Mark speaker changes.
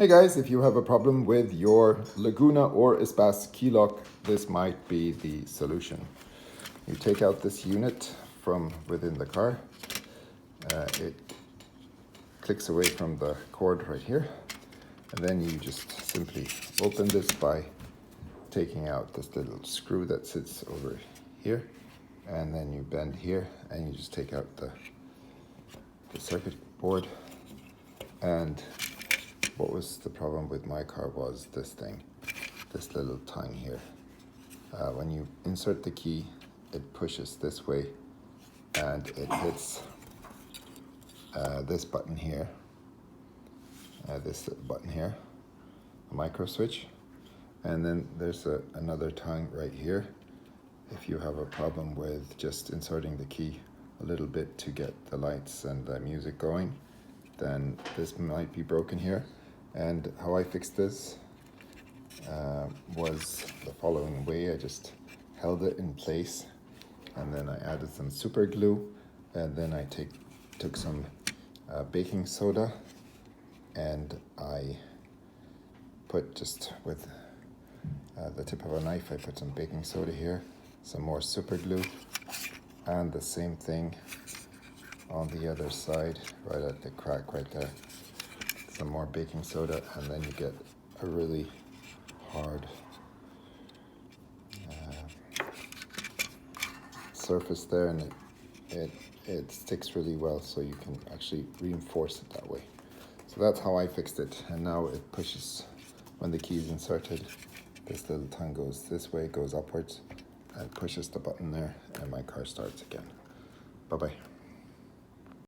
Speaker 1: Hey guys, if you have a problem with your Laguna or Espace key lock, this might be the solution. You take out this unit from within the car. It clicks away from the cord right here. And then you just simply open this by taking out this little screw that sits over here. And then you bend here and you just take out the circuit board. And what was the problem with my car was this thing, this little tongue here. When you insert the key, it pushes this way and it hits this button here, a micro switch. And then there's another tongue right here. If you have a problem with just inserting the key a little bit to get the lights and the music going, then this might be broken here. And how I fixed this was the following way. I just held it in place and then I added some super glue, and then I took some baking soda and I put, just with the tip of a knife, I put some baking soda here, some more super glue, and the same thing on the other side, right at the crack right there. Some more baking soda, and then you get a really hard surface there, and it sticks really well, so you can actually reinforce it that way. So that's how I fixed it, and now it pushes when the key is inserted. This little tongue goes this way, goes upwards, and pushes the button there, and my car starts again. Bye-bye.